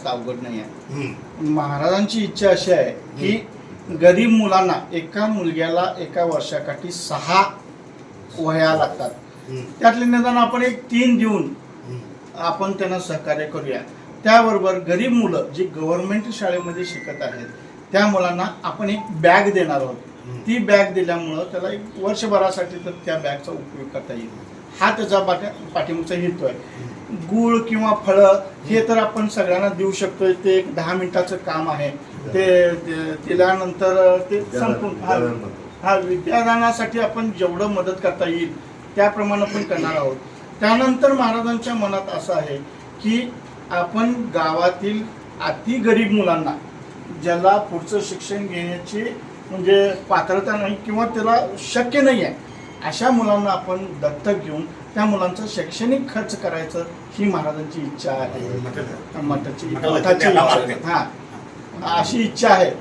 अवघड नाही आहे। महाराजांची इच्छा अशी आहे की गरीब मुलांना एका मुलग्याला एका वर्षाकाठी 6 वह्या लागतात, त्यातले निदान आपण एक 3 देऊन आपण त्यांना सहकार्य करूया। त्याबरोबर गरीब मुलं जी गव्हर्नमेंट शाळेमध्ये शिकत आहेत त्या मुलांना आपण एक बॅग देणार आहोत। ती बॅग दिल्यामुळं त्याला एक वर्षभरासाठी तर त्या बॅगचा उपयोग करता येईल, हा त्याचा पाठीमागचा हेतू आहे। गूळ किंवा फळं हे तर आपण सगळ्यांना देऊ शकतो, ते एक 10 मिनिटाचं काम आहे, ते दिल्यानंतर ते संपूर्ण हा विद्यादानासाठी आपण जेवढं मदत करता येईल त्याप्रमाणे पण करणार आहोत। त्यानंतर महाराजांच्या मनात असं आहे की आपण गावातील अति गरीब मुलांना ज्याला पुढचं शिक्षण घेण्याची म्हणजे पात्रता नाही किंवा त्याला शक्य नाही आहे अशा मुलांना आपण दत्तक घेऊन त्या मुलांचा शैक्षणिक खर्च करायचं ही महाराजांची इच्छा आहे। मठाची हां अशी इच्छा आहे।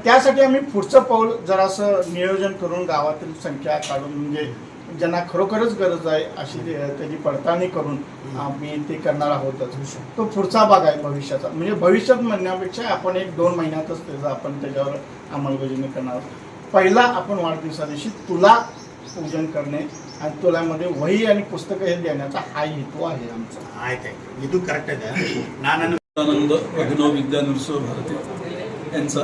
त्यासाठी आम्ही पुढचं पाऊल जरासं नियोजन करून गावातील संख्या काढून म्हणजे ज्यांना खरोखरच गरज आहे अशी त्याची पडताळणी करून आम्ही ते करणार आहोतच। तो पुढचा भाग आहे भविष्याचा, म्हणजे भविष्यात म्हणण्यापेक्षा आपण 1-2 महिन्यातच त्याचं आपण त्याच्यावर अंमलबजावणी करणार आहोत। पहिला आपण वाढदिवसा दिवशी तुला पूजन करणे आणि तुलामध्ये वही आणि पुस्तकं हे देण्याचा हा हेतू आहे आमचा। हेतू करेक्ट आहे। आनंद अभिनव विद्या नरसोह भारती यांचा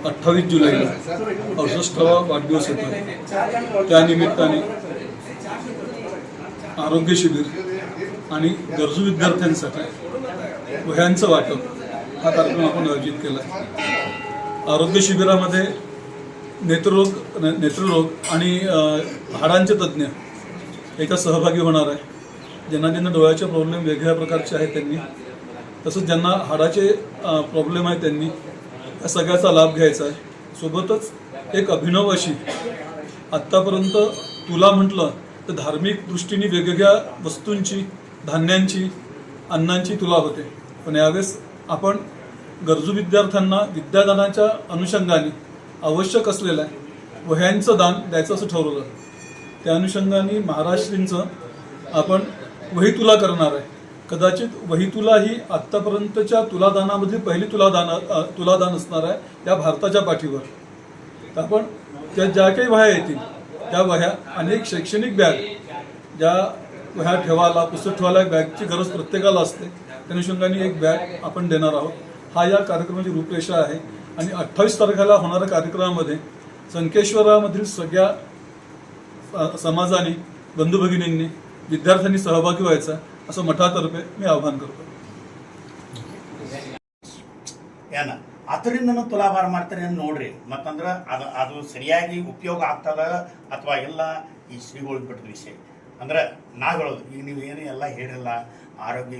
28 जुलैला 68वा वाढदिवस येतो। त्यानिमित्ताने आरोग्य शिबिर आणि गरजू विद्यार्थ्यांसाठी वह्यांचं वाटप हा कार्यक्रम आपण आयोजित केला आहे। आरोग्य शिबिरामध्ये नेत्ररोग आणि हाडांचे तज्ज्ञ याच्यात सहभागी होणार आहे। ज्यांना डोळ्याचे प्रॉब्लेम वेगळ्या प्रकारचे आहेत त्यांनी, तसंच ज्यांना हाडाचे प्रॉब्लेम आहे त्यांनी या सगळ्याचा लाभ घ्यायचा आहे। सोबतच एक अभिनव अशी आत्तापर्यंत तुला म्हटलं तर धार्मिक दृष्टीने वेगवेगळ्या वस्तूंची, धान्यांची, अन्नांची तुला होते, पण यावेळेस आपण गरजू विद्यार्थ्यांना विद्यादानाच्या अनुषंगाने आवश्यक असलेल्या वह्यांचं दान द्यायचं असं ठरवलं। त्या अनुषंगाने महाराष्ट्रींचं आपण वही तुला करणार आहे। कदाचित वही तुला ही आत्तापर्यंतच्या तुलादानामधली पहिली तुलादान असणार आहे या भारताच्या पाठीवर। तर आपण त्या ज्या काही वह्या येतील त्या वह्या अनेक शैक्षणिक बॅग, ज्या वह्या ठेवायला पुस्तक ठेवायला बॅगची गरज प्रत्येकाला असते, त्या अनुषंगाने एक बॅग आपण देणार आहोत। हा या कार्यक्रमाची रूपरेषा आहे। आणि 28 तारखेला होणाऱ्या कार्यक्रमामध्ये संकेश्वरामधील सगळ्या समाजाने, बंधू भगिनींनी, विद्यार्थ्यांनी सहभागी व्हायचा असं मठातर्फे मी आवाहन करतो। ಅದರಿಂದ ತುಲಾಭಾರ ಮಾಡ್ತಾರೆ ನೋಡ್ರಿ, ಮತ್ತಂದ್ರೆ ಅದು ಸರಿಯಾಗಿ ಉಪಯೋಗ ಆಗ್ತದ ಅಥವಾ ಎಲ್ಲ ಈ ಶ್ರೀಗಳು ಬಿಟ್ಟದ ವಿಷಯ ಅಂದ್ರೆ ನಾ ಹೇಳೋದು ಈಗ ನೀವು ಏನು ಎಲ್ಲ ಹೇಳಿರಲ್ಲ ಆರೋಗ್ಯ